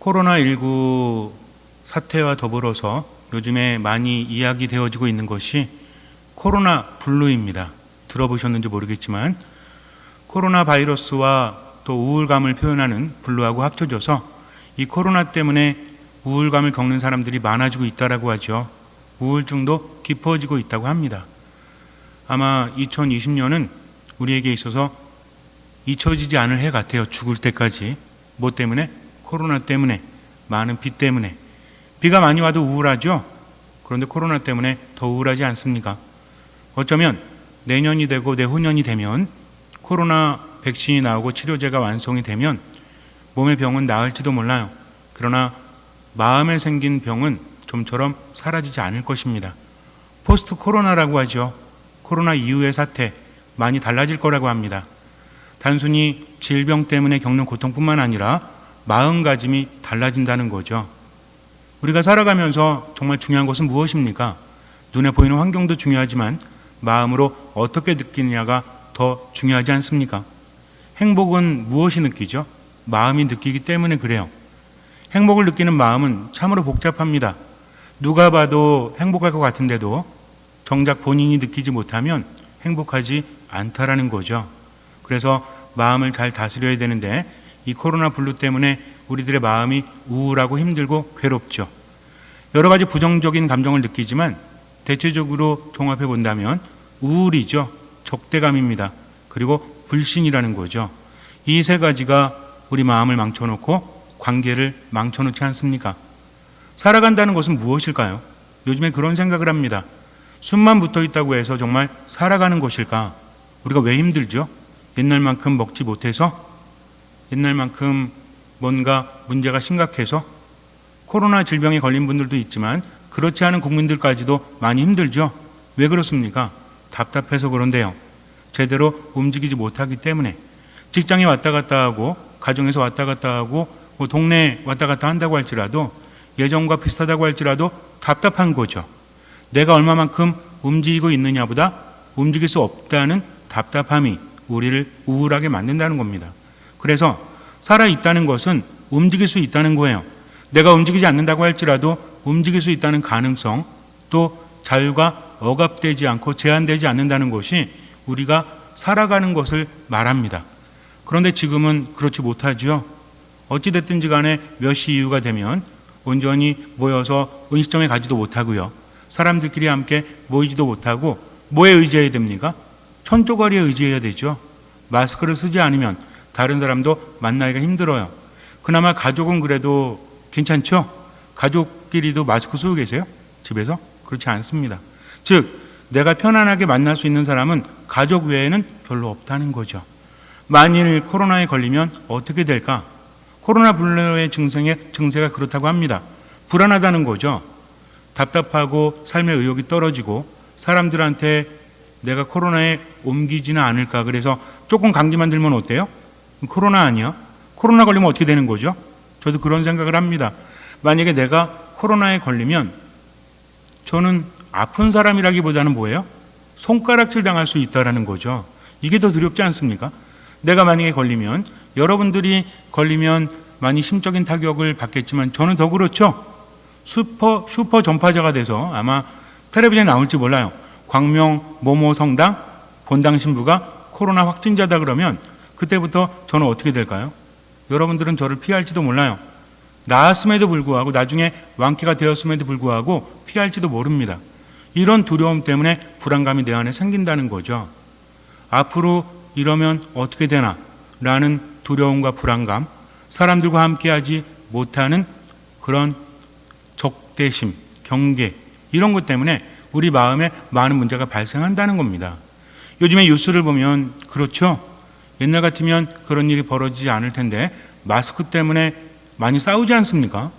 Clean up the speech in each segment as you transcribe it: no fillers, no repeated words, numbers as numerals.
코로나19 사태와 더불어서 요즘에 많이 이야기되어지고 있는 것이 코로나 블루입니다. 들어보셨는지 모르겠지만 코로나 바이러스와 또 우울감을 표현하는 블루하고 합쳐져서 이 코로나 때문에 우울감을 겪는 사람들이 많아지고 있다고 하죠. 우울증도 깊어지고 있다고 합니다. 아마 2020년은 우리에게 있어서 잊혀지지 않을 해 같아요. 죽을 때까지. 뭐 때문에? 코로나 때문에, 많은 비 때문에. 비가 많이 와도 우울하죠? 그런데 코로나 때문에 더 우울하지 않습니까? 어쩌면 내년이 되고 내후년이 되면 코로나 백신이 나오고 치료제가 완성이 되면 몸의 병은 나을지도 몰라요. 그러나 마음에 생긴 병은 좀처럼 사라지지 않을 것입니다. 포스트 코로나라고 하죠. 코로나 이후의 사태 많이 달라질 거라고 합니다. 단순히 질병 때문에 겪는 고통뿐만 아니라 마음가짐이 달라진다는 거죠. 우리가 살아가면서 정말 중요한 것은 무엇입니까? 눈에 보이는 환경도 중요하지만 마음으로 어떻게 느끼느냐가 더 중요하지 않습니까? 행복은 무엇이 느끼죠? 마음이 느끼기 때문에 그래요. 행복을 느끼는 마음은 참으로 복잡합니다. 누가 봐도 행복할 것 같은데도 정작 본인이 느끼지 못하면 행복하지 않다라는 거죠. 그래서 마음을 잘 다스려야 되는데 이 코로나 블루 때문에 우리들의 마음이 우울하고 힘들고 괴롭죠. 여러 가지 부정적인 감정을 느끼지만 대체적으로 종합해 본다면 우울이죠. 적대감입니다. 그리고 불신이라는 거죠. 이 세 가지가 우리 마음을 망쳐놓고 관계를 망쳐놓지 않습니까? 살아간다는 것은 무엇일까요? 요즘에 그런 생각을 합니다. 숨만 붙어 있다고 해서 정말 살아가는 것일까? 우리가 왜 힘들죠? 옛날만큼 먹지 못해서? 옛날만큼 뭔가 문제가 심각해서? 코로나 질병에 걸린 분들도 있지만 그렇지 않은 국민들까지도 많이 힘들죠? 왜 그렇습니까? 답답해서 그런데요. 제대로 움직이지 못하기 때문에 직장에 왔다 갔다 하고 가정에서 왔다 갔다 하고 뭐 동네에 왔다 갔다 한다고 할지라도 예전과 비슷하다고 할지라도 답답한 거죠. 내가 얼마만큼 움직이고 있느냐보다 움직일 수 없다는 답답함이 우리를 우울하게 만든다는 겁니다. 그래서 살아있다는 것은 움직일 수 있다는 거예요. 내가 움직이지 않는다고 할지라도 움직일 수 있다는 가능성, 또 자유가 억압되지 않고 제한되지 않는다는 것이 우리가 살아가는 것을 말합니다. 그런데 지금은 그렇지 못하죠. 어찌됐든지 간에 몇 시 이후가 되면 온전히 모여서 음식점에 가지도 못하고요. 사람들끼리 함께 모이지도 못하고 뭐에 의지해야 됩니까? 천조가리에 의지해야 되죠. 마스크를 쓰지 않으면 다른 사람도 만나기가 힘들어요. 그나마 가족은 그래도 괜찮죠? 가족끼리도 마스크 쓰고 계세요? 집에서? 그렇지 않습니다. 즉 내가 편안하게 만날 수 있는 사람은 가족 외에는 별로 없다는 거죠. 만일 코로나에 걸리면 어떻게 될까? 코로나 블루의 증세가 그렇다고 합니다. 불안하다는 거죠. 답답하고 삶의 의욕이 떨어지고 사람들한테 내가 코로나에 옮기지는 않을까. 그래서 조금 감기만 들면 어때요? 코로나 아니야? 코로나 걸리면 어떻게 되는 거죠? 저도 그런 생각을 합니다. 만약에 내가 코로나에 걸리면 저는 아픈 사람이라기보다는 뭐예요? 손가락질 당할 수 있다는 거죠. 이게 더 두렵지 않습니까? 내가 만약에 걸리면 여러분들이 걸리면 많이 심적인 타격을 받겠지만 저는 더 그렇죠. 슈퍼 전파자가 돼서 아마 텔레비전에 나올지 몰라요. 광명 모모 성당 본당 신부가 코로나 확진자다 그러면 그때부터 저는 어떻게 될까요? 여러분들은 저를 피할지도 몰라요. 나았음에도 불구하고 나중에 완쾌가 되었음에도 불구하고 피할지도 모릅니다. 이런 두려움 때문에 불안감이 내 안에 생긴다는 거죠. 앞으로 이러면 어떻게 되나 라는 두려움과 불안감, 사람들과 함께하지 못하는 그런 적대심, 경계 이런 것 때문에 우리 마음에 많은 문제가 발생한다는 겁니다. 요즘에 뉴스를 보면 그렇죠. 옛날 같으면 그런 일이 벌어지지 않을 텐데 마스크 때문에 많이 싸우지 않습니까?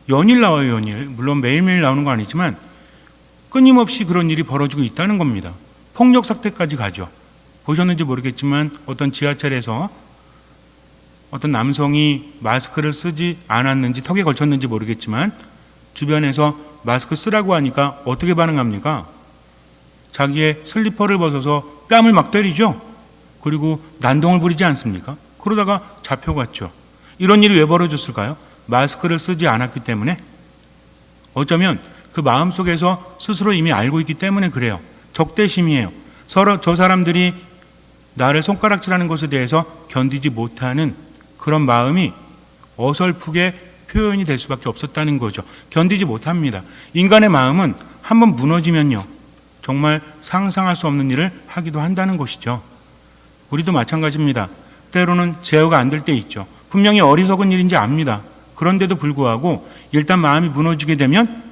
연일 나와요, 연일. 물론 매일매일 나오는 건 아니지만 끊임없이 그런 일이 벌어지고 있다는 겁니다. 폭력 사태까지 가죠. 보셨는지 모르겠지만 어떤 지하철에서 어떤 남성이 마스크를 쓰지 않았는지 턱에 걸쳤는지 모르겠지만 주변에서 마스크 쓰라고 하니까 어떻게 반응합니까? 자기의 슬리퍼를 벗어서 뺨을 막 때리죠. 그리고 난동을 부리지 않습니까? 그러다가 잡혀갔죠. 이런 일이 왜 벌어졌을까요? 마스크를 쓰지 않았기 때문에, 어쩌면 그 마음속에서 스스로 이미 알고 있기 때문에 그래요. 적대심이에요. 서로 저 사람들이 나를 손가락질하는 것에 대해서 견디지 못하는 그런 마음이 어설프게 표현이 될 수밖에 없었다는 거죠. 견디지 못합니다. 인간의 마음은 한번 무너지면요, 정말 상상할 수 없는 일을 하기도 한다는 것이죠. 우리도 마찬가지입니다. 때로는 제어가 안 될 때 있죠. 분명히 어리석은 일인지 압니다. 그런데도 불구하고 일단 마음이 무너지게 되면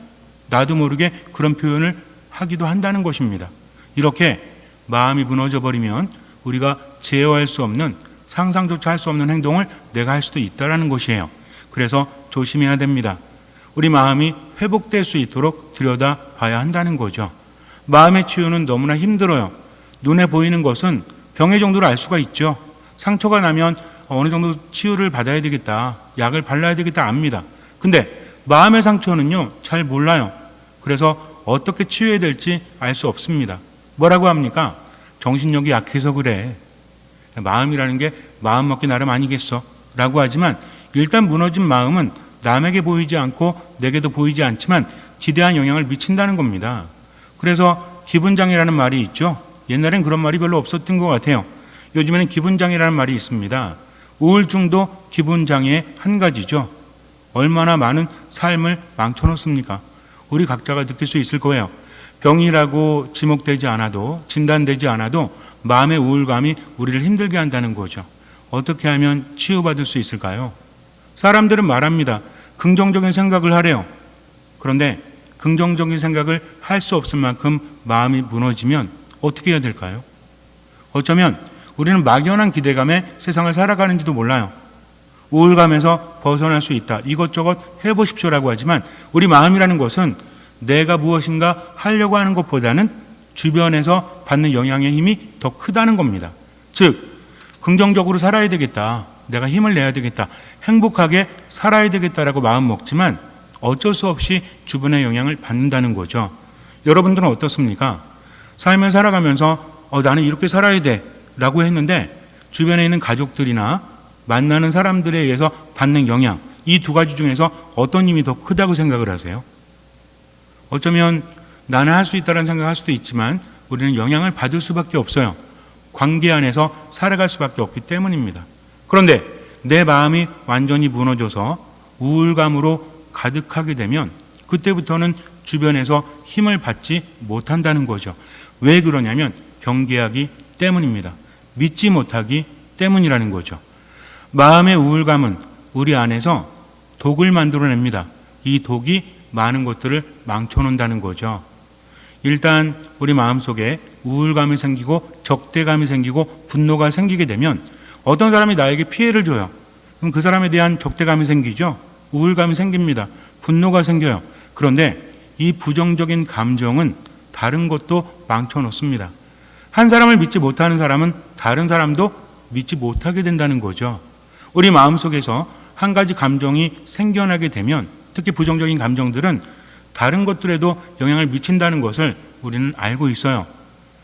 나도 모르게 그런 표현을 하기도 한다는 것입니다. 이렇게 마음이 무너져 버리면 우리가 제어할 수 없는, 상상조차 할 수 없는 행동을 내가 할 수도 있다는 것이에요. 그래서 조심해야 됩니다. 우리 마음이 회복될 수 있도록 들여다봐야 한다는 거죠. 마음의 치유는 너무나 힘들어요. 눈에 보이는 것은 병의 정도를 알 수가 있죠. 상처가 나면 어느 정도 치유를 받아야 되겠다, 약을 발라야 되겠다 압니다. 근데 마음의 상처는요, 잘 몰라요. 그래서 어떻게 치유해야 될지 알 수 없습니다. 뭐라고 합니까? 정신력이 약해서 그래. 마음이라는 게 마음 먹기 나름 아니겠어? 라고 하지만 일단 무너진 마음은 남에게 보이지 않고 내게도 보이지 않지만 지대한 영향을 미친다는 겁니다. 그래서 기분장애라는 말이 있죠. 옛날엔 그런 말이 별로 없었던 것 같아요. 요즘에는 기분장애라는 말이 있습니다. 우울증도 기분장애의 한 가지죠. 얼마나 많은 삶을 망쳐놓습니까? 우리 각자가 느낄 수 있을 거예요. 병이라고 지목되지 않아도, 진단되지 않아도 마음의 우울감이 우리를 힘들게 한다는 거죠. 어떻게 하면 치유받을 수 있을까요? 사람들은 말합니다. 긍정적인 생각을 하래요. 그런데 긍정적인 생각을 할 수 없을 만큼 마음이 무너지면 어떻게 해야 될까요? 어쩌면 우리는 막연한 기대감에 세상을 살아가는지도 몰라요. 우울감에서 벗어날 수 있다, 이것저것 해보십시오라고 하지만 우리 마음이라는 것은 내가 무엇인가 하려고 하는 것보다는 주변에서 받는 영향의 힘이 더 크다는 겁니다. 즉, 긍정적으로 살아야 되겠다, 내가 힘을 내야 되겠다, 행복하게 살아야 되겠다라고 마음 먹지만 어쩔 수 없이 주변의 영향을 받는다는 거죠. 여러분들은 어떻습니까? 삶을 살아가면서 나는 이렇게 살아야 돼 라고 했는데 주변에 있는 가족들이나 만나는 사람들에 의해서 받는 영향, 이 두 가지 중에서 어떤 힘이 더 크다고 생각을 하세요? 어쩌면 나는 할 수 있다는 생각을 할 수도 있지만 우리는 영향을 받을 수밖에 없어요. 관계 안에서 살아갈 수밖에 없기 때문입니다. 그런데 내 마음이 완전히 무너져서 우울감으로 가득하게 되면 그때부터는 주변에서 힘을 받지 못한다는 거죠. 왜 그러냐면 경계하기 때문입니다. 믿지 못하기 때문이라는 거죠. 마음의 우울감은 우리 안에서 독을 만들어냅니다. 이 독이 많은 것들을 망쳐놓는다는 거죠. 일단 우리 마음속에 우울감이 생기고 적대감이 생기고 분노가 생기게 되면 어떤 사람이 나에게 피해를 줘요. 그럼 그 사람에 대한 적대감이 생기죠. 우울감이 생깁니다. 분노가 생겨요. 그런데 이 부정적인 감정은 다른 것도 망쳐놓습니다. 한 사람을 믿지 못하는 사람은 다른 사람도 믿지 못하게 된다는 거죠. 우리 마음속에서 한 가지 감정이 생겨나게 되면 특히 부정적인 감정들은 다른 것들에도 영향을 미친다는 것을 우리는 알고 있어요.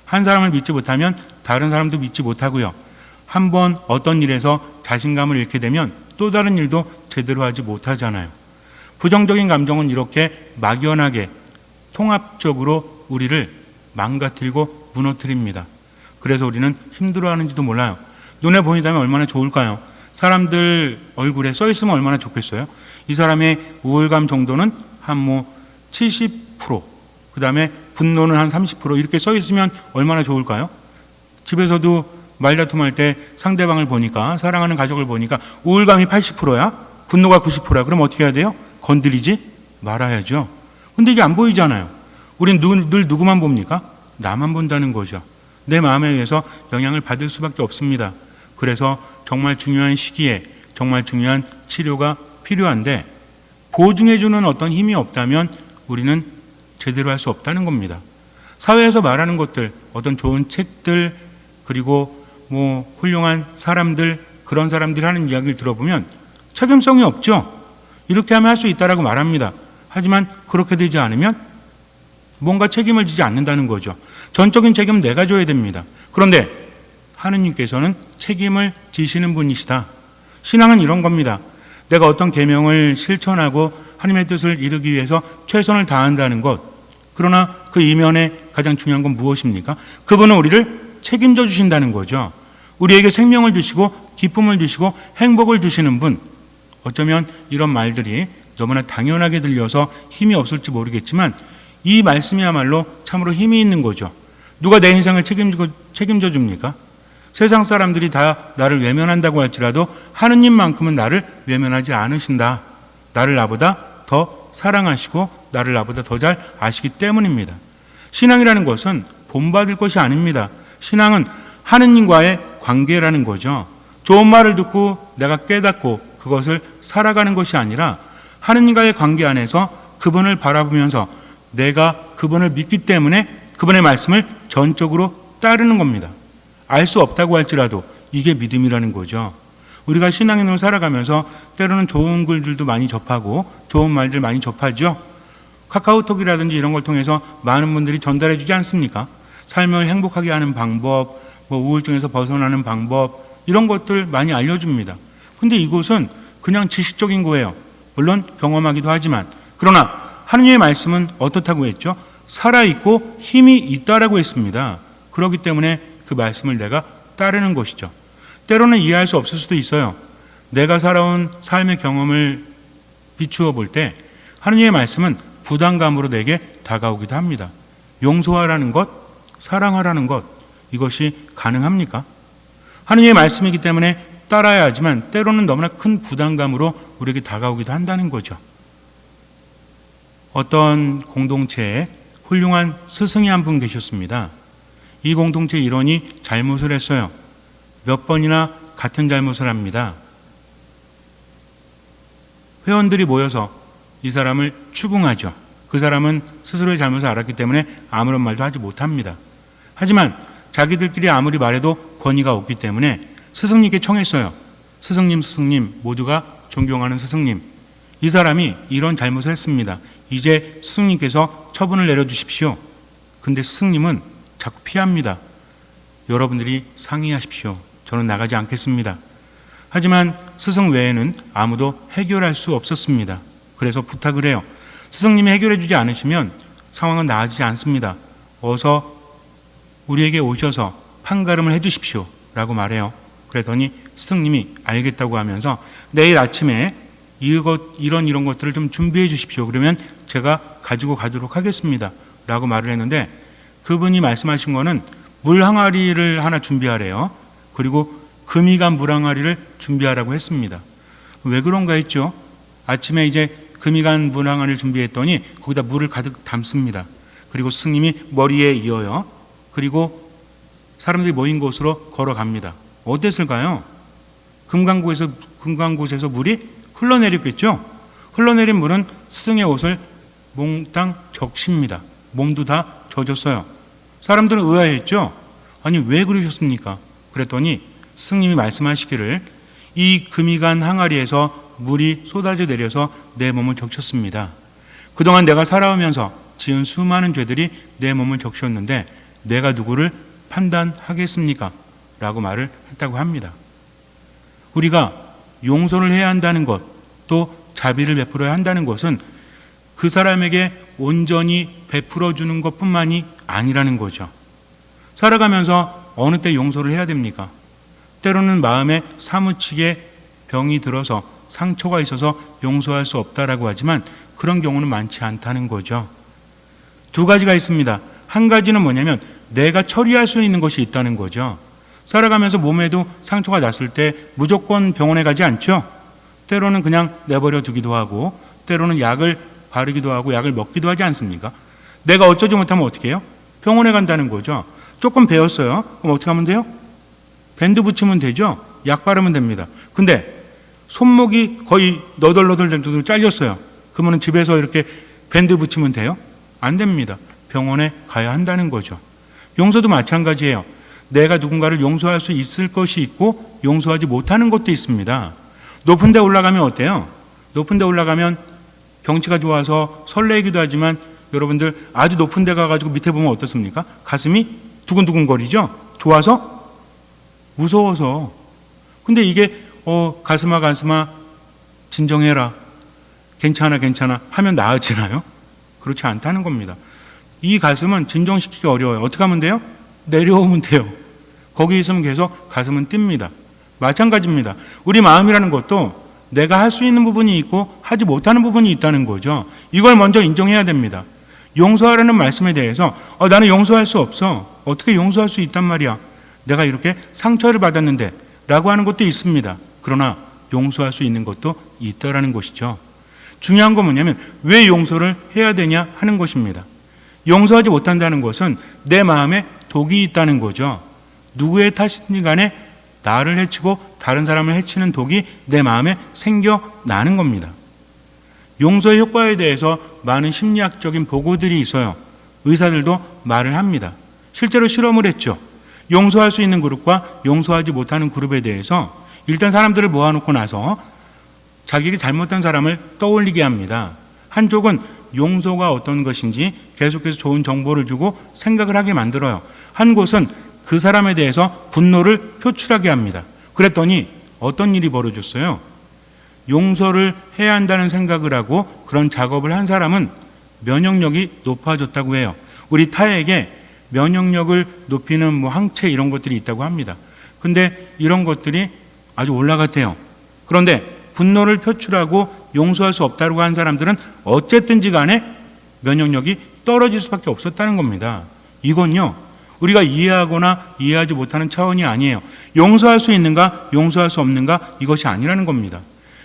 한 사람을 믿지 못하면 다른 사람도 믿지 못하고요. 한번 어떤 일에서 자신감을 잃게 되면 또 다른 일도 제대로 하지 못하잖아요. 부정적인 감정은 이렇게 막연하게 통합적으로 우리를 망가뜨리고 무너뜨립니다. 그래서 우리는 힘들어하는지도 몰라요. 눈에 보인다면 얼마나 좋을까요? 사람들 얼굴에 써 있으면 얼마나 좋겠어요? 이 사람의 우울감 정도는 한 70%, 그 다음에 분노는 한 30% 이렇게 써 있으면 얼마나 좋을까요? 집에서도 말다툼할 때 상대방을 보니까, 사랑하는 가족을 보니까 우울감이 80%야? 분노가 90%야? 그럼 어떻게 해야 돼요? 건드리지 말아야죠. 근데 이게 안 보이잖아요. 우린 늘 누구만 봅니까? 나만 본다는 거죠. 내 마음에 의해서 영향을 받을 수밖에 없습니다. 그래서 정말 중요한 시기에 정말 중요한 치료가 필요한데 보증해주는 어떤 힘이 없다면 우리는 제대로 할 수 없다는 겁니다. 사회에서 말하는 것들, 어떤 좋은 책들, 그리고 훌륭한 사람들, 그런 사람들이 하는 이야기를 들어보면 책임성이 없죠. 이렇게 하면 할 수 있다라고 말합니다. 하지만 그렇게 되지 않으면 뭔가 책임을 지지 않는다는 거죠. 전적인 책임은 내가 져야 됩니다. 그런데 하느님께서는 책임을 지시는 분이시다. 신앙은 이런 겁니다. 내가 어떤 계명을 실천하고 하나님의 뜻을 이루기 위해서 최선을 다한다는 것. 그러나 그 이면에 가장 중요한 건 무엇입니까? 그분은 우리를 책임져 주신다는 거죠. 우리에게 생명을 주시고 기쁨을 주시고 행복을 주시는 분. 어쩌면 이런 말들이 너무나 당연하게 들려서 힘이 없을지 모르겠지만 이 말씀이야말로 참으로 힘이 있는 거죠. 누가 내 인생을 책임져 줍니까? 세상 사람들이 다 나를 외면한다고 할지라도 하느님만큼은 나를 외면하지 않으신다. 나를 나보다 더 사랑하시고 나를 나보다 더 잘 아시기 때문입니다. 신앙이라는 것은 본받을 것이 아닙니다. 신앙은 하느님과의 관계라는 거죠. 좋은 말을 듣고 내가 깨닫고 그것을 살아가는 것이 아니라 하느님과의 관계 안에서 그분을 바라보면서 내가 그분을 믿기 때문에 그분의 말씀을 전적으로 따르는 겁니다. 알 수 없다고 할지라도 이게 믿음이라는 거죠. 우리가 신앙인으로 살아가면서 때로는 좋은 글들도 많이 접하고 좋은 말들 많이 접하죠. 카카오톡이라든지 이런 걸 통해서 많은 분들이 전달해 주지 않습니까? 삶을 행복하게 하는 방법, 우울증에서 벗어나는 방법, 이런 것들 많이 알려줍니다. 근데 이곳은 그냥 지식적인 거예요. 물론 경험하기도 하지만. 그러나 하느님의 말씀은 어떻다고 했죠? 살아있고 힘이 있다라고 했습니다. 그렇기 때문에 그 말씀을 내가 따르는 것이죠. 때로는 이해할 수 없을 수도 있어요. 내가 살아온 삶의 경험을 비추어 볼 때 하느님의 말씀은 부담감으로 내게 다가오기도 합니다. 용서하라는 것, 사랑하라는 것, 이것이 가능합니까? 하느님의 말씀이기 때문에 따라야 하지만 때로는 너무나 큰 부담감으로 우리에게 다가오기도 한다는 거죠. 어떤 공동체에 훌륭한 스승이 한 분 계셨습니다. 이 공동체 일원이 잘못을 했어요. 몇 번이나 같은 잘못을 합니다. 회원들이 모여서 이 사람을 추궁하죠. 그 사람은 스스로의 잘못을 알았기 때문에 아무런 말도 하지 못합니다. 하지만 자기들끼리 아무리 말해도 권위가 없기 때문에 스승님께 청했어요. 스승님, 모두가 존경하는 스승님. 이 사람이 이런 잘못을 했습니다. 이제 스승님께서 처분을 내려주십시오. 근데 스승님은 자꾸 피합니다. 여러분들이 상의하십시오. 저는 나가지 않겠습니다. 하지만 스승 외에는 아무도 해결할 수 없었습니다. 그래서 부탁을 해요. 스승님이 해결해 주지 않으시면 상황은 나아지지 않습니다. 어서 우리에게 오셔서 판가름을 해 주십시오. 라고 말해요. 그랬더니 스승님이 알겠다고 하면서 내일 아침에 이런 것들을 좀 준비해 주십시오. 그러면 제가 가지고 가도록 하겠습니다. 라고 말을 했는데 그분이 말씀하신 거는 물 항아리를 하나 준비하래요. 그리고 금이 간 물 항아리를 준비하라고 했습니다. 왜 그런가 했죠? 아침에 이제 금이 간 물 항아리를 준비했더니 거기다 물을 가득 담습니다. 그리고 스승님이 머리에 이어요. 그리고 사람들이 모인 곳으로 걸어갑니다. 어땠을까요? 금간 곳에서 물이 흘러내렸겠죠? 흘러내린 물은 스승의 옷을 몽땅 적십니다. 몸도 다 젖었어요. 사람들은 의아했죠? 아니 왜 그러셨습니까? 그랬더니 스승님이 말씀하시기를 이 금이 간 항아리에서 물이 쏟아져 내려서 내 몸을 적셨습니다. 그동안 내가 살아오면서 지은 수많은 죄들이 내 몸을 적셨는데 내가 누구를 판단하겠습니까? 라고 말을 했다고 합니다. 우리가 용서를 해야 한다는 것, 또 자비를 베풀어야 한다는 것은 그 사람에게 온전히 베풀어 주는 것뿐만이 아니라는 거죠. 살아가면서 어느 때 용서를 해야 됩니까? 때로는 마음에 사무치게 병이 들어서 상처가 있어서 용서할 수 없다라고 하지만 그런 경우는 많지 않다는 거죠. 두 가지가 있습니다. 한 가지는 뭐냐면 내가 처리할 수 있는 것이 있다는 거죠. 살아가면서 몸에도 상처가 났을 때 무조건 병원에 가지 않죠. 때로는 그냥 내버려 두기도 하고 때로는 약을 바르기도 하고 약을 먹기도 하지 않습니까? 내가 어쩌지 못하면 어떻게 해요? 병원에 간다는 거죠. 조금 베었어요. 그럼 어떻게 하면 돼요? 밴드 붙이면 되죠. 약 바르면 됩니다. 근데 손목이 거의 너덜너덜 정도로 잘렸어요. 그러면 집에서 이렇게 밴드 붙이면 돼요? 안 됩니다. 병원에 가야 한다는 거죠. 용서도 마찬가지예요. 내가 누군가를 용서할 수 있을 것이 있고 용서하지 못하는 것도 있습니다. 높은 데 올라가면 어때요? 높은 데 올라가면 경치가 좋아서 설레기도 하지만 여러분들 아주 높은 데 가가지고 밑에 보면 어떻습니까? 가슴이 두근두근거리죠? 좋아서? 무서워서. 근데 이게 가슴아 진정해라, 괜찮아 괜찮아 하면 나아지나요? 그렇지 않다는 겁니다. 이 가슴은 진정시키기 어려워요. 어떻게 하면 돼요? 내려오면 돼요. 거기 있으면 계속 가슴은 뜁니다. 마찬가지입니다. 우리 마음이라는 것도 내가 할 수 있는 부분이 있고 하지 못하는 부분이 있다는 거죠. 이걸 먼저 인정해야 됩니다. 용서하라는 말씀에 대해서 나는 용서할 수 없어. 어떻게 용서할 수 있단 말이야. 내가 이렇게 상처를 받았는데 라고 하는 것도 있습니다. 그러나 용서할 수 있는 것도 있다라는 것이죠. 중요한 건 뭐냐면 왜 용서를 해야 되냐 하는 것입니다. 용서하지 못한다는 것은 내 마음에 독이 있다는 거죠. 누구의 탓이든 간에 나를 해치고 다른 사람을 해치는 독이 내 마음에 생겨나는 겁니다. 용서의 효과에 대해서 많은 심리학적인 보고들이 있어요. 의사들도 말을 합니다. 실제로 실험을 했죠. 용서할 수 있는 그룹과 용서하지 못하는 그룹에 대해서 일단 사람들을 모아놓고 나서 자기에게 잘못한 사람을 떠올리게 합니다. 한쪽은 용서가 어떤 것인지 계속해서 좋은 정보를 주고 생각을 하게 만들어요. 한 곳은 그 사람에 대해서 분노를 표출하게 합니다. 그랬더니 어떤 일이 벌어졌어요? 용서를 해야 한다는 생각을 하고 그런 작업을 한 사람은 면역력이 높아졌다고 해요. 우리 타에게 면역력을 높이는 항체 이런 것들이 있다고 합니다. 근데 이런 것들이 아주 올라갔대요. 그런데 분노를 표출하고 용서할 수 없다고 한 사람들은 어쨌든지 간에 면역력이 떨어질 수밖에 없었다는 겁니다. 이건요, 우리가 이해하거나 이해하지 못하는 차원이 아니에요. 용서할 수 있는가, 용서할 수 없는가, 이것이 아니라는 겁니다.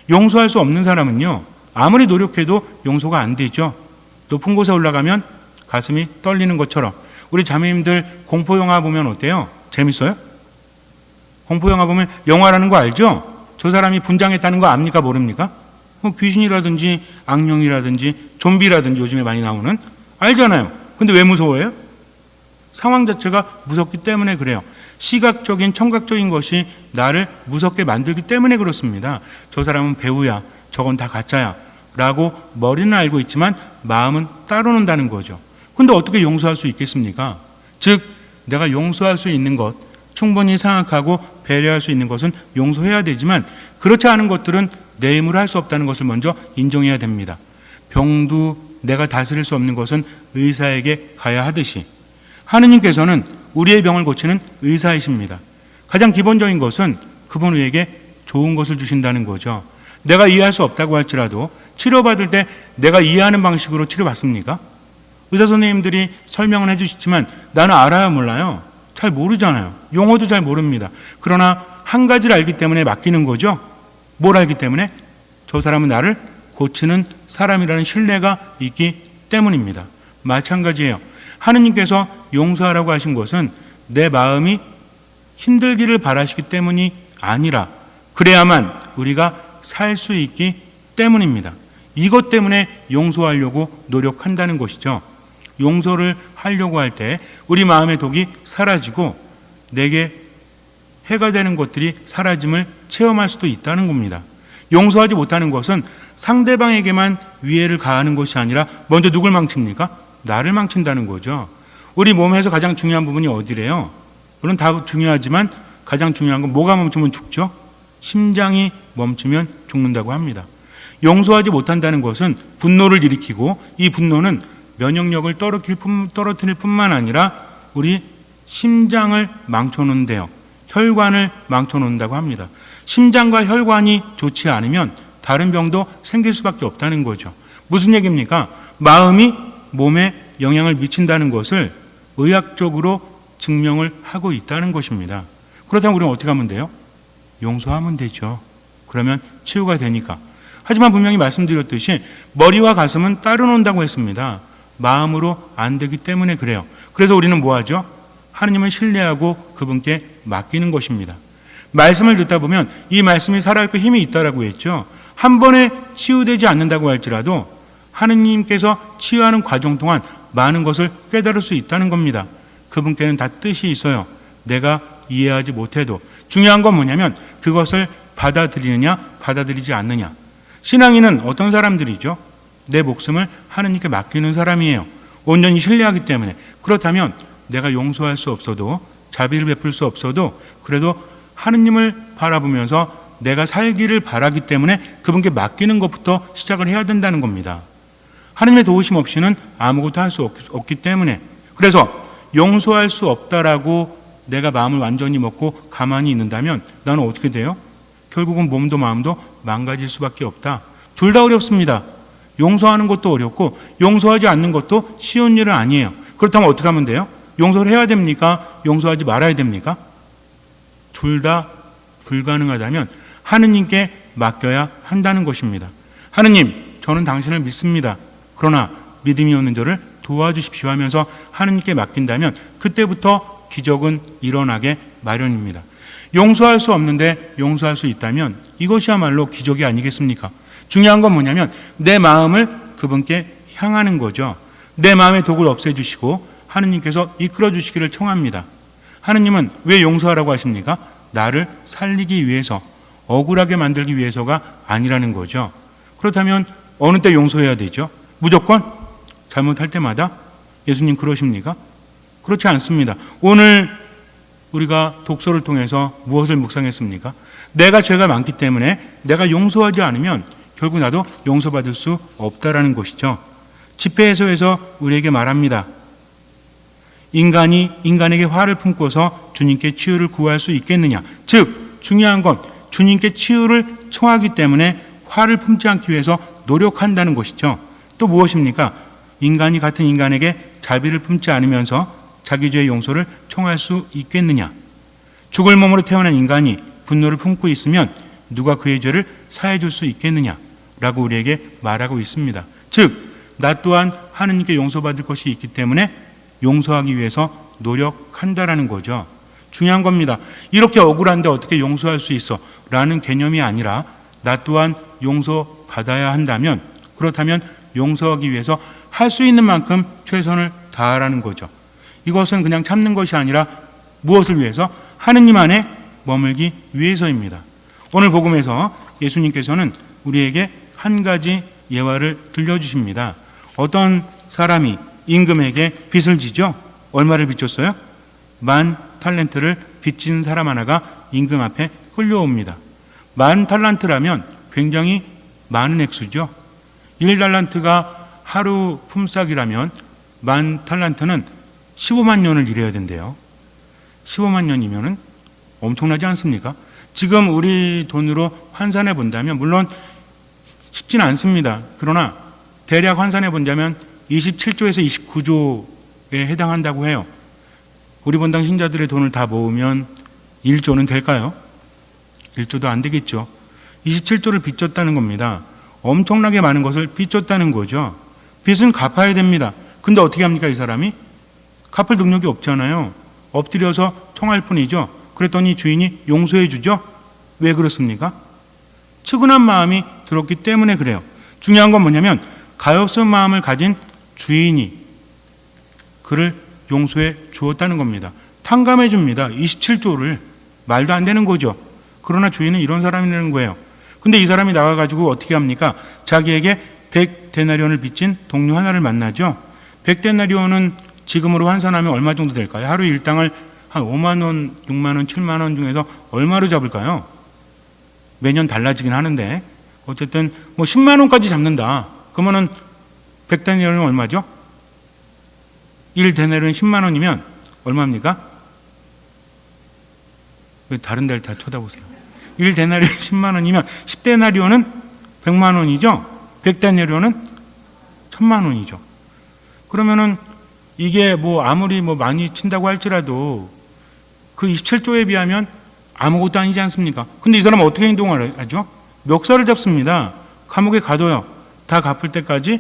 용서할 수 없는 사람은요, 아무리 노력해도 용서가 안 되죠. 높은 곳에 올라가면 가슴이 떨리는 것처럼. 우리 자매님들 공포영화 보면 어때요? 재밌어요? 공포영화 보면 영화라는 거 알죠? 저 사람이 분장했다는 거 압니까? 모릅니까? 귀신이라든지 악령이라든지 좀비라든지 요즘에 많이 나오는, 알잖아요. 근데 왜 무서워해요? 상황 자체가 무섭기 때문에 그래요. 시각적인 청각적인 것이 나를 무섭게 만들기 때문에 그렇습니다. 저 사람은 배우야, 저건 다 가짜야 라고 머리는 알고 있지만 마음은 따로 논다는 거죠. 근데 어떻게 용서할 수 있겠습니까? 즉 내가 용서할 수 있는 것, 충분히 생각하고 배려할 수 있는 것은 용서해야 되지만 그렇지 않은 것들은 내 힘으로 할 수 없다는 것을 먼저 인정해야 됩니다. 병도 내가 다스릴 수 없는 것은 의사에게 가야 하듯이 하느님께서는 우리의 병을 고치는 의사이십니다. 가장 기본적인 것은 그분 우리에게 좋은 것을 주신다는 거죠. 내가 이해할 수 없다고 할지라도 치료받을 때 내가 이해하는 방식으로 치료받습니까? 의사 선생님들이 설명은 해주시지만 나는 알아요, 몰라요? 잘 모르잖아요. 용어도 잘 모릅니다. 그러나 한 가지를 알기 때문에 맡기는 거죠. 뭘 알기 때문에? 저 사람은 나를 고치는 사람이라는 신뢰가 있기 때문입니다. 마찬가지예요. 하느님께서 용서하라고 하신 것은 내 마음이 힘들기를 바라시기 때문이 아니라 그래야만 우리가 살 수 있기 때문입니다. 이것 때문에 용서하려고 노력한다는 것이죠. 용서를 하려고 할 때 우리 마음의 독이 사라지고 내게 해가 되는 것들이 사라짐을 체험할 수도 있다는 겁니다. 용서하지 못하는 것은 상대방에게만 위해를 가하는 것이 아니라 먼저 누굴 망칩니까? 나를 망친다는 거죠. 우리 몸에서 가장 중요한 부분이 어디래요? 물론 다 중요하지만 가장 중요한 건 뭐가 멈추면 죽죠? 심장이 멈추면 죽는다고 합니다. 용서하지 못한다는 것은 분노를 일으키고 이 분노는 면역력을 떨어뜨릴 뿐만 아니라 우리 심장을 망쳐놓는데요. 혈관을 망쳐놓는다고 합니다. 심장과 혈관이 좋지 않으면 다른 병도 생길 수밖에 없다는 거죠. 무슨 얘기입니까? 마음이 몸에 영향을 미친다는 것을 의학적으로 증명을 하고 있다는 것입니다. 그렇다면 우리는 어떻게 하면 돼요? 용서하면 되죠. 그러면 치유가 되니까. 하지만 분명히 말씀드렸듯이 머리와 가슴은 따로 논다고 했습니다. 마음으로 안 되기 때문에 그래요. 그래서 우리는 뭐 하죠? 하느님을 신뢰하고 그분께 맡기는 것입니다. 말씀을 듣다 보면 이 말씀이 살아있고 힘이 있다라고 했죠. 한 번에 치유되지 않는다고 할지라도 하느님께서 치유하는 과정 동안 많은 것을 깨달을 수 있다는 겁니다. 그분께는 다 뜻이 있어요. 내가 이해하지 못해도. 중요한 건 뭐냐면 그것을 받아들이느냐 받아들이지 않느냐. 신앙인은 어떤 사람들이죠? 내 목숨을 하느님께 맡기는 사람이에요. 온전히 신뢰하기 때문에. 그렇다면 내가 용서할 수 없어도 자비를 베풀 수 없어도 그래도 하느님을 바라보면서 내가 살기를 바라기 때문에 그분께 맡기는 것부터 시작을 해야 된다는 겁니다. 하나님의 도우심 없이는 아무것도 할 수 없기 때문에. 그래서 용서할 수 없다라고 내가 마음을 완전히 먹고 가만히 있는다면 나는 어떻게 돼요? 결국은 몸도 마음도 망가질 수밖에 없다. 둘 다 어렵습니다. 용서하는 것도 어렵고 용서하지 않는 것도 쉬운 일은 아니에요. 그렇다면 어떻게 하면 돼요? 용서를 해야 됩니까? 용서하지 말아야 됩니까? 둘 다 불가능하다면 하느님께 맡겨야 한다는 것입니다. 하느님, 저는 당신을 믿습니다. 그러나 믿음이 없는 저를 도와주십시오 하면서 하느님께 맡긴다면 그때부터 기적은 일어나게 마련입니다. 용서할 수 없는데 용서할 수 있다면 이것이야말로 기적이 아니겠습니까? 중요한 건 뭐냐면 내 마음을 그분께 향하는 거죠. 내 마음의 독을 없애주시고 하느님께서 이끌어 주시기를 청합니다. 하느님은 왜 용서하라고 하십니까? 나를 살리기 위해서, 억울하게 만들기 위해서가 아니라는 거죠. 그렇다면 어느 때 용서해야 되죠? 무조건 잘못할 때마다? 예수님 그러십니까? 그렇지 않습니다. 오늘 우리가 독서를 통해서 무엇을 묵상했습니까? 내가 죄가 많기 때문에 내가 용서하지 않으면 결국 나도 용서받을 수 없다라는 것이죠. 집회에서에서 우리에게 말합니다. 인간이 인간에게 화를 품고서 주님께 치유를 구할 수 있겠느냐. 즉 중요한 건 주님께 치유를 청하기 때문에 화를 품지 않기 위해서 노력한다는 것이죠. 또 무엇입니까? 인간이 같은 인간에게 자비를 품지 않으면서 자기 죄의 용서를 청할 수 있겠느냐. 죽을 몸으로 태어난 인간이 분노를 품고 있으면 누가 그의 죄를 사해 줄 수 있겠느냐 라고 우리에게 말하고 있습니다. 즉 나 또한 하느님께 용서받을 것이 있기 때문에 용서하기 위해서 노력한다라는 거죠. 중요한 겁니다. 이렇게 억울한데 어떻게 용서할 수 있어? 라는 개념이 아니라 나 또한 용서받아야 한다면, 그렇다면 용서하기 위해서 할 수 있는 만큼 최선을 다하라는 거죠. 이것은 그냥 참는 것이 아니라 무엇을 위해서? 하느님 안에 머물기 위해서입니다. 오늘 복음에서 예수님께서는 우리에게 한 가지 예화를 들려주십니다. 어떤 사람이 임금에게 빚을 지죠? 얼마를 빚졌어요? 10,000달란트를 빚진 사람 하나가 임금 앞에 끌려옵니다. 10,000달란트라면 굉장히 많은 액수죠. 1달란트가 하루 품삯이라면 10,000달란트는 15만 년을 일해야 된대요. 15만 년이면 엄청나지 않습니까? 지금 우리 돈으로 환산해 본다면 물론 쉽지는 않습니다. 그러나 대략 환산해 본다면 27조에서 29조에 해당한다고 해요. 우리 본당 신자들의 돈을 다 모으면 1조는 될까요? 1조도 안 되겠죠. 27조를 빚졌다는 겁니다. 엄청나게 많은 것을 빚졌다는 거죠. 빚은 갚아야 됩니다. 근데 어떻게 합니까, 이 사람이? 갚을 능력이 없잖아요. 엎드려서 청할 뿐이죠. 그랬더니 주인이 용서해 주죠. 왜 그렇습니까? 측은한 마음이 들었기 때문에 그래요. 중요한 건 뭐냐면 가엾은 마음을 가진 주인이 그를 용서해 주었다는 겁니다. 탕감해 줍니다. 27조를. 말도 안 되는 거죠. 그러나 주인은 이런 사람이라는 거예요. 근데 이 사람이 나가가지고 어떻게 합니까? 자기에게 100데나리온을 빚진 동료 하나를 만나죠. 100데나리온은 지금으로 환산하면 얼마 정도 될까요? 하루 일당을 한 5만 원, 6만 원, 7만 원 중에서 얼마로 잡을까요? 매년 달라지긴 하는데 어쨌든 뭐 10만 원까지 잡는다. 그러면은 100데나리온은 얼마죠? 1데나리온 10만 원이면 얼마입니까? 왜 다른 데를 다 쳐다보세요. 1데나리온 10만 원이면 10데나리온은 100만 원이죠. 100데나리온은 1000만 원이죠. 그러면은 이게 뭐 아무리 뭐 많이 친다고 할지라도 그 27조에 비하면 아무것도 아니지 않습니까? 근데 이 사람은 어떻게 행동을 하죠? 멱살을 잡습니다. 감옥에 가둬요. 다 갚을 때까지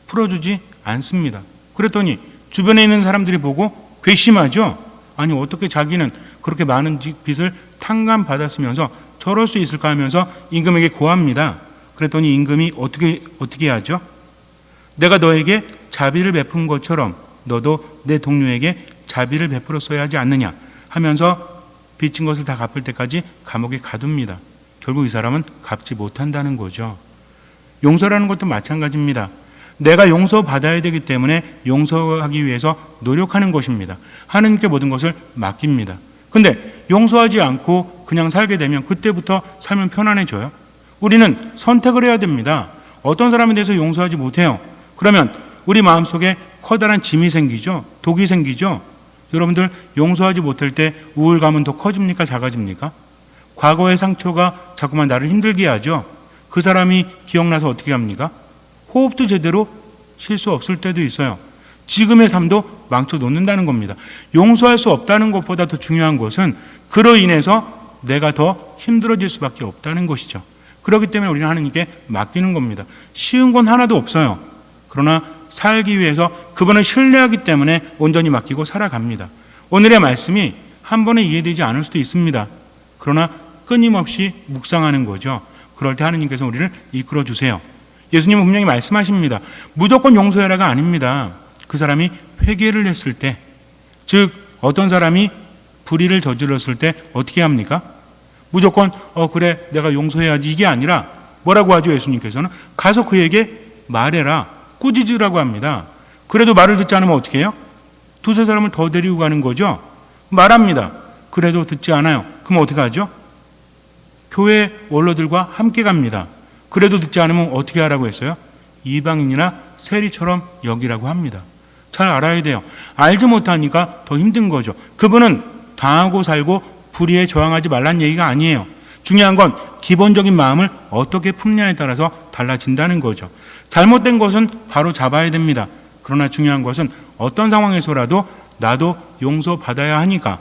풀어주지 않습니다. 그랬더니 주변에 있는 사람들이 보고 괘씸하죠. 아니 어떻게 자기는 그렇게 많은 빚을 탕감받았으면서 저럴 수 있을까 하면서 임금에게 고합니다. 그랬더니 임금이 어떻게 하죠? 내가 너에게 자비를 베푼 것처럼 너도 내 동료에게 자비를 베풀었어야 하지 않느냐 하면서 빚진 것을 다 갚을 때까지 감옥에 가둡니다. 결국 이 사람은 갚지 못한다는 거죠. 용서라는 것도 마찬가지입니다. 내가 용서받아야 되기 때문에 용서하기 위해서 노력하는 것입니다. 하느님께 모든 것을 맡깁니다. 근데 용서하지 않고 그냥 살게 되면 그때부터 삶은 편안해져요. 우리는 선택을 해야 됩니다. 어떤 사람에 대해서 용서하지 못해요. 그러면 우리 마음속에 커다란 짐이 생기죠. 독이 생기죠. 여러분들 용서하지 못할 때 우울감은 더 커집니까? 작아집니까? 과거의 상처가 자꾸만 나를 힘들게 하죠. 그 사람이 기억나서 어떻게 합니까? 호흡도 제대로 쉴 수 없을 때도 있어요. 지금의 삶도 망쳐놓는다는 겁니다. 용서할 수 없다는 것보다 더 중요한 것은 그로 인해서 내가 더 힘들어질 수밖에 없다는 것이죠. 그렇기 때문에 우리는 하나님께 맡기는 겁니다. 쉬운 건 하나도 없어요. 그러나 살기 위해서 그분을 신뢰하기 때문에 온전히 맡기고 살아갑니다. 오늘의 말씀이 한 번에 이해되지 않을 수도 있습니다. 그러나 끊임없이 묵상하는 거죠. 그럴 때 하나님께서 우리를 이끌어 주세요. 예수님은 분명히 말씀하십니다. 무조건 용서해라가 아닙니다. 그 사람이 회개를 했을 때, 즉 어떤 사람이 불의를 저질렀을 때 어떻게 합니까? 무조건 그래 내가 용서해야지 이게 아니라 뭐라고 하죠? 예수님께서는 가서 그에게 말해라, 꾸짖으라고 합니다. 그래도 말을 듣지 않으면 어떻게 해요? 두세 사람을 더 데리고 가는 거죠. 말합니다. 그래도 듣지 않아요. 그럼 어떻게 하죠? 교회 원로들과 함께 갑니다. 그래도 듣지 않으면 어떻게 하라고 했어요? 이방인이나 세리처럼 여기라고 합니다. 잘 알아야 돼요. 알지 못하니까 더 힘든 거죠. 그분은 당하고 살고 불의에 저항하지 말란 얘기가 아니에요. 중요한 건 기본적인 마음을 어떻게 품냐에 따라서 달라진다는 거죠. 잘못된 것은 바로 잡아야 됩니다. 그러나 중요한 것은 어떤 상황에서라도 나도 용서받아야 하니까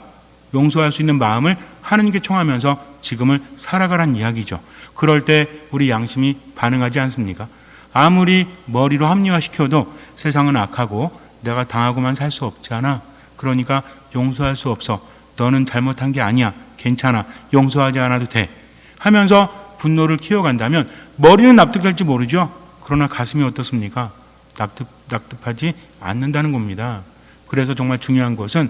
용서할 수 있는 마음을 하나님께 청하면서 지금을 살아가란 이야기죠. 그럴 때 우리 양심이 반응하지 않습니까? 아무리 머리로 합리화시켜도 세상은 악하고 내가 당하고만 살 수 없잖아. 그러니까 용서할 수 없어. 너는 잘못한 게 아니야. 괜찮아. 용서하지 않아도 돼. 하면서 분노를 키워간다면 머리는 납득할지 모르죠. 그러나 가슴이 어떻습니까? 납득하지 않는다는 겁니다. 그래서 정말 중요한 것은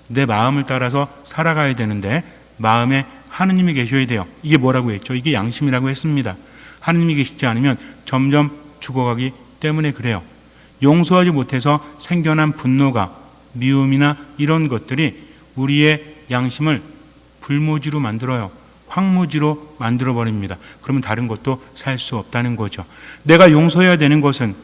내 마음을 따라서 살아가야 되는데 마음에 하느님이 계셔야 돼요. 이게 뭐라고 했죠? 이게 양심이라고 했습니다. 하느님이 계시지 않으면 점점 죽어가기 때문에 그래요. 용서하지 못해서 생겨난 분노가 미움이나 이런 것들이 우리의 양심을 불모지로 만들어요. 황무지로 만들어버립니다. 그러면 다른 것도 살 수 없다는 거죠. 내가 용서해야 되는 것은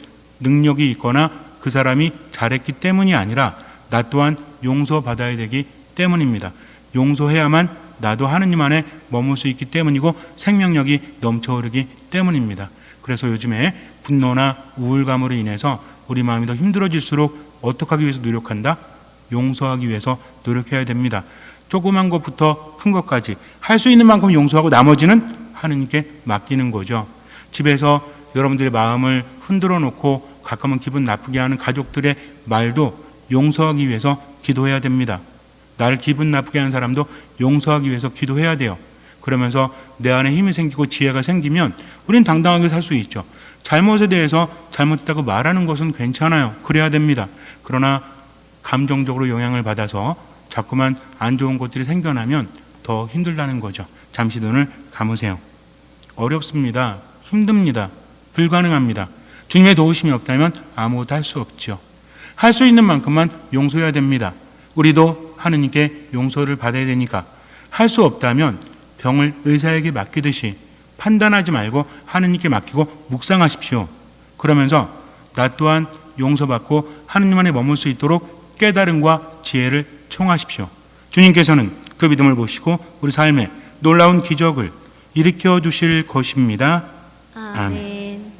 능력이 있거나 그 사람이 잘했기 때문이 아니라 나 또한 용서받아야 되기 때문입니다. 용서해야만 나도 하느님 안에 머물 수 있기 때문이고 생명력이 넘쳐흐르기 때문입니다. 그래서 요즘에 분노나 우울감으로 인해서 우리 마음이 더 힘들어질수록 어떻게 하기 위해서 노력한다? 용서하기 위해서 노력해야 됩니다. 조그만 것부터 큰 것까지 할 수 있는 만큼 용서하고 나머지는 하느님께 맡기는 거죠. 집에서 여러분들의 마음을 흔들어 놓고 가끔은 기분 나쁘게 하는 가족들의 말도 용서하기 위해서 기도해야 됩니다. 나를 기분 나쁘게 하는 사람도 용서하기 위해서 기도해야 돼요. 그러면서 내 안에 힘이 생기고 지혜가 생기면 우리는 당당하게 살 수 있죠. 잘못에 대해서 잘못했다고 말하는 것은 괜찮아요. 그래야 됩니다. 그러나 감정적으로 영향을 받아서 자꾸만 안 좋은 것들이 생겨나면 더 힘들다는 거죠. 잠시 눈을 감으세요. 어렵습니다. 힘듭니다. 불가능합니다. 주님의 도우심이 없다면 아무것도 할 수 없죠. 할 수 있는 만큼만 용서해야 됩니다. 우리도 하느님께 용서를 받아야 되니까 할 수 없다면 병을 의사에게 맡기듯이 판단하지 말고 하느님께 맡기고 묵상하십시오. 그러면서 나 또한 용서받고 하느님 안에 머물 수 있도록 깨달음과 지혜를 청하십시오. 주님께서는 그 믿음을 보시고 우리 삶에 놀라운 기적을 일으켜 주실 것입니다. 아멘.